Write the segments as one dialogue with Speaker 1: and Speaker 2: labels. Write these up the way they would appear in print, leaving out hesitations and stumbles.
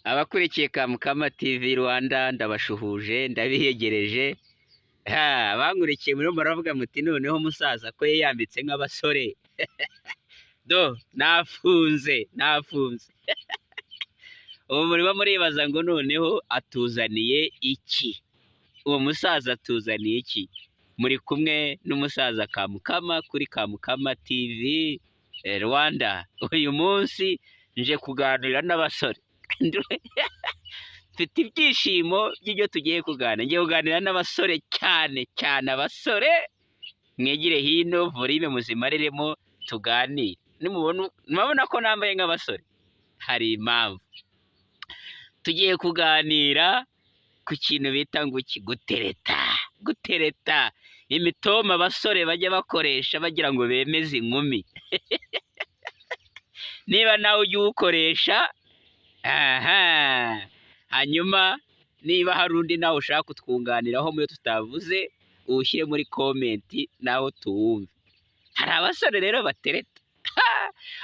Speaker 1: Abakurikiye Kamukama TV Rwanda ndabashuhuje ndabiyegereje. Bankurikiye muri muravuga muti noneho musaza ko yambitse nk'abasore. Nafunze. Ubu muriba muribaza ngo noneho atuzaniye iki? Uwo musaza atuzaniye iki? Muri kumwe n'umusaza Kamukama kuri Kamukama TV Rwanda. Uyu munsi nje kuganira n'abasore. Mfite ibyishimo by'ibyo tugiye kuganira. Ngiye kuganira n'abasore cyane abasore. Mwegire hino volume muzimariremo tuganire. Murabona ko nambaye nk'abasore. Hari impamvu. Tugiye kuganira ku kintu bita ngo Gutereta. Imitoma abasore bajya bakoresha bagira ngo bemeze inkumi. Niba nawe ujya uwukoresha, hanyuma niba hari undi nawe ushaka kutwunganiraho muyo tutavuze, uwushyire muri komenti naho tuwumve. Hari abasore rero batereta,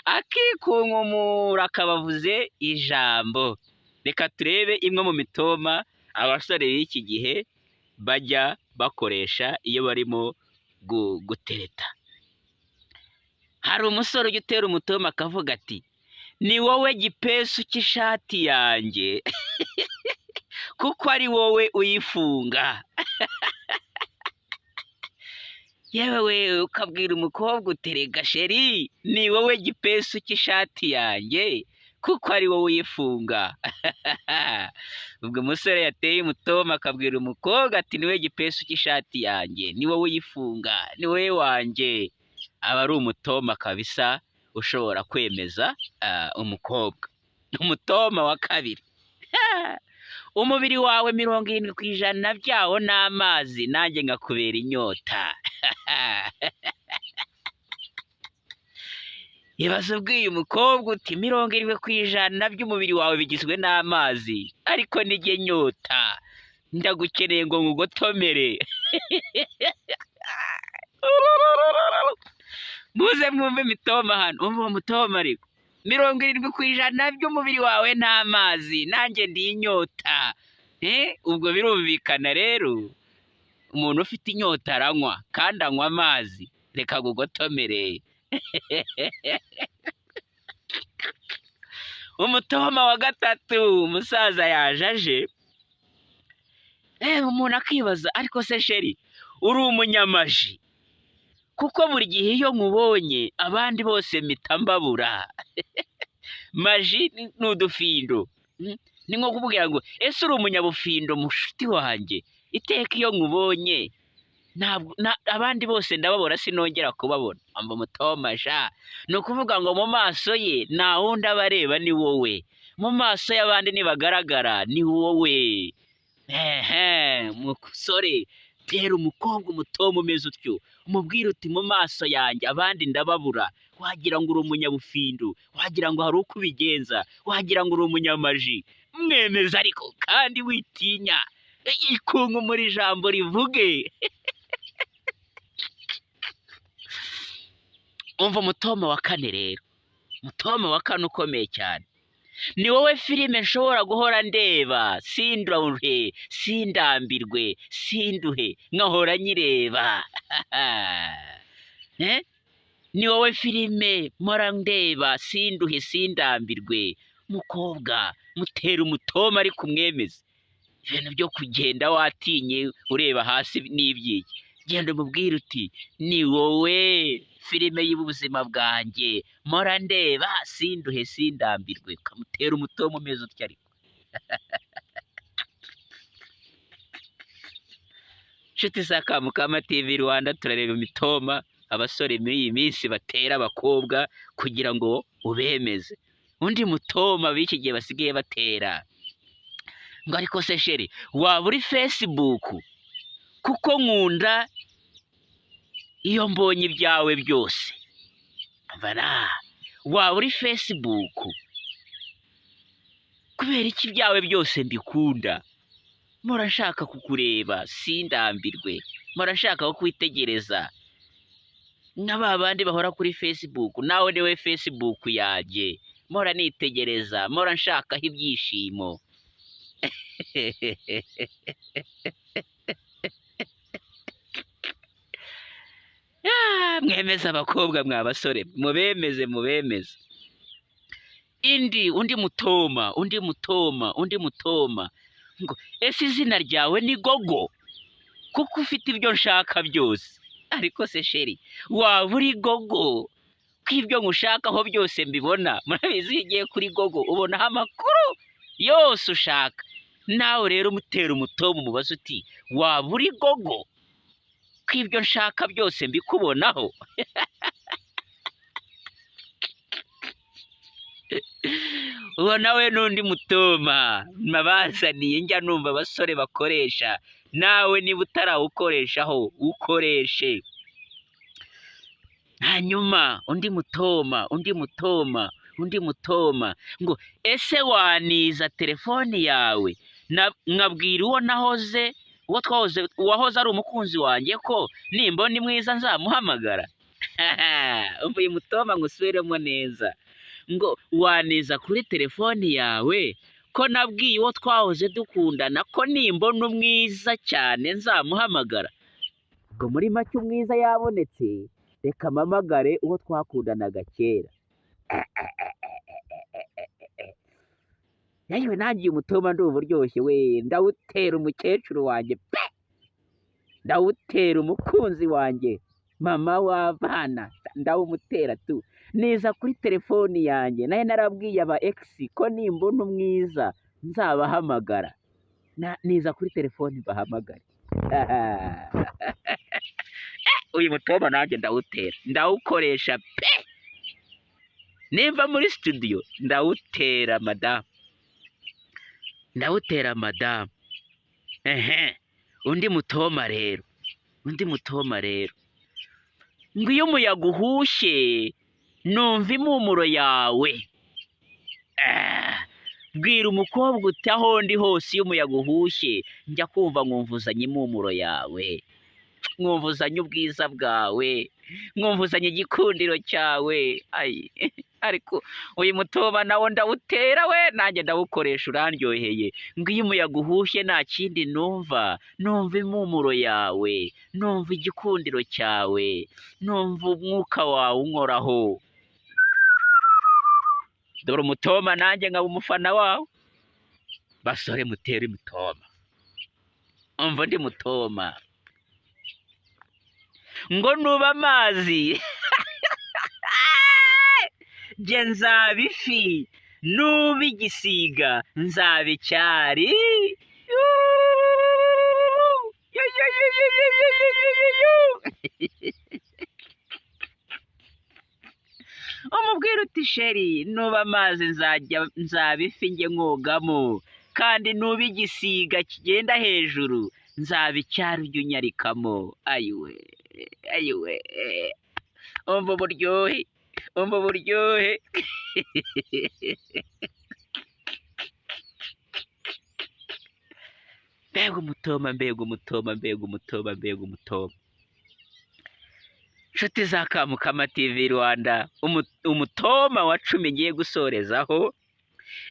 Speaker 1: akikunkumura akabavuze ijambo. Reka turebe imwe mu mitoma abasore b'iki gihe bajya bakoresha iyo barimo gutereta. Hari umusore ujya utera umutoma akavuga ati, ni wowe gipesu cy'ishati yanjye kuko ari wowe uyifunga. Yewe ukabwira umukobwa uterega sheri, ni wowe gipesu cy'ishati yanjye kuko ari wowe uyifunga. Ubwo umusore yateye umutoma akabwira umukobwa ati, ni wowe gipesu cy'ishati yanjye, ni wowe uyifunga, ni wowe wanjye. Aba ari umutoma kabisa ushobora kwemeza umukobwa. Umutoma wa kabiri. Umubiri wawe 70% byawo n'amazi, nanjye ngakubera inyota. Ibaze ubwiye umukobwa uti 70% by'umubiri wawe bigizwe n'amazi, ariko nijye nyota, ndagukeneye ngo ngugotomere. Muze mwumve imitoma hano. Umva umutoma ariko 70% by'umubiri wawe n'amazi, nanjye ndi inyota. Ubwo birumvikana rero, umuntu ufite inyota aranywa kandi anywa amazi. Reka gugotomere. Umutoma wa gatatu, umusaza yajaje. Umuntu akibaza, ariko se sheri, uri umunyamaji? Kuko buri gihe iyo nkubonye abandi bose mpita mbabura. Maji ni udufindo. Ni nko kuvugira ngo, ese uri umunyabufindo mushuti wanjye? Iteka iyo nkubonye abandi bose ndababura, sinongera kubabona. Amba umutoma sha, ni ukuvuga ngo mu maso ye nta wundi aba areba, ni wowe. Mu maso y'abandi nibagaragara ni wowe. Musore, tera umukobwa umutoma umeze utyo, umubwira uti, mu maso yanjye abandi ndababura. Wagira ngo uri umunyabufindo, wagira ngo hari uko ubigenza, wagira ngo uri umunyamaji. Mwemeza ariko kandi witinya, ikunkumura ijambo rivuge. Umva umutoma wa kane rero. Umutoma wa kane ukomeye cyane. Ni wowe filime nshobora guhora ndeba, sinduhe, sindambirwe, sinduhe, nkahora nyireba. Ni wowe filime mpora ndeba, sinduhe, sindambirwe. Mukobwa, mutera umutoma ariko umwemeze. Ibintu byo kugenda watinye ureba hasi n'ibyiki. Genda umubwire uti, ni wowe filime y'ubuzima bwanjye mpora ndeba, sinduhe, sindambirwe. Ukamutera umutoma umeze utyo ariko. Nshuti za Kamukama TV Rwanda, turareba imitoma abasore muri iyi minsi batera abakobwa kugira ngo ubemeze. Undi mutoma b'iki gihe basigaye batera ngo, ariko se sheri, waba uri Facebook? Kuko nkunda iyo mbonye ibyawe byose. Waba uri Facebook? Kubera iki ibyawe byose mbikunda? Mpora nshaka kukureba, sindambirwe. Mpora nshaka kukwitegereza. N'aba bandi bahora kuri Facebook, nawe niwe Facebook yanjye. mpora nitegereza, mpora nshakaho ibyishimo. Mwemeze abakobwa mwa basore, mubemeze. Undi mutoma, ngo ese izina ryawe ni Gogo kuko ufite ibyo nshaka byose. Ariko se sheri, waba uri Gogo ko ibyo nkushakaho byose mbibona? Murabizi iyo ugiye kuri Gogo ubonaho amakuru yose ushaka. Nawe rero umutera umutoma umubaza uti waba uri Gogo ko ibyo nshaka byose mbikubonaho? uwo nawe n'undi mutoma nabazaniye, njya numva abasore bakoresha. Nawe niba utarawukoreshaho ukoreshe. Hanyuma undi mutoma ngo ese waniza telefoni yawe nkabwira uwahoze ari umukunzi wanjye ko nimbona mwiza nzamuhamagara. Umva uyu mutoma ngo usubiremo neza, ngo waniza kuri telefoni yawe ko nabwiye uwo twahoze dukundana ko nimbona umwiza cyane nzamuhamagara. Ngo muri make umwiza yabonetse, reka mpamagare uwo twakundanaga kera. Yewe nanjye uyu mutoma ndumva uryoshye we, ndawutera umukecuru wanjye pe, ndawutera umukunzi wanjye, mama w'abana, ndawumutera tu. Niza kuri telefoni yanjye, naye narabwiye aba ex ko nimbona umwiza nzabahamagara. Niza kuri telefoni bahamagare. Uyu mutoma nanjye ndawutera, ndawukoresha pe. Nimva muri studio ndawutera madamu, undi mutoma rero, ngo iyo umuyaga uhushye numva impumuro yawe. Bwira umukobwa uti aho ndi hose iyo umuyaga uhushye njya kumva nkumvuzanye impumuro yawe, nkumvuzanye ubwiza bwawe, nkumvuzanye igikundiro cyawe. Ariko uyu mutoma nawo ndawutera we, nanjye ndawukoresha, urandyoheye. Ngo iyo umuyaga uhushye nta kindi numva impumuro yawe, numva igikundiro cyawe, numva umwuka wawe unkoraho. Dore umutoma nanjye nkaba umufana wawe. Basore mutere imitoma. Umva ndi mutoma, ngo nuba amazi jye nzaba ifi, nuba igisiga nzaba icyari. Umubwira uti sheri, nuba amazi nzaba ifi njye nkogamo, kandi nuba igisiga kigenda hejuru nzaba icyari ujya unyarikamo. Ayiwe, umva uburyohe. Mbega umutoma. Nshuti za Kamukama TV Rwanda, umutoma wa 10 ngiye gusorezaho.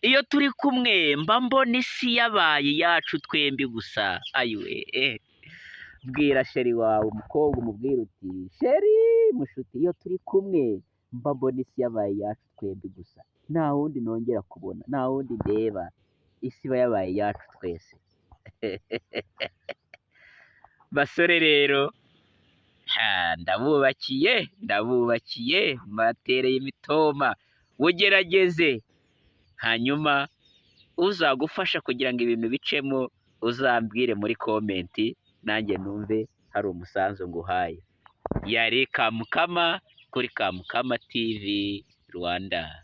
Speaker 1: Iyo turi kumwe mba mbona isi yabaye yacu twembi gusa. Bwira sheri wawe umukobwa, umubwira uti sheri mushuti, iyo turi kumwe mba mbona isi yabaye yacu twembi gusa, nta wundi nongera kubona, nta wundi ndeba, isi iba yabaye yacu twese. Basore rero, ndabubakiye mbatereye imitoma, ugerageze. Hanyuma uzagufasha kugira ngo ibintu bicemo uzambwire muri komenti, nanjye numve hari umusanzu nguhaye. Yari Kamukama kuri Kamukama TV Rwanda.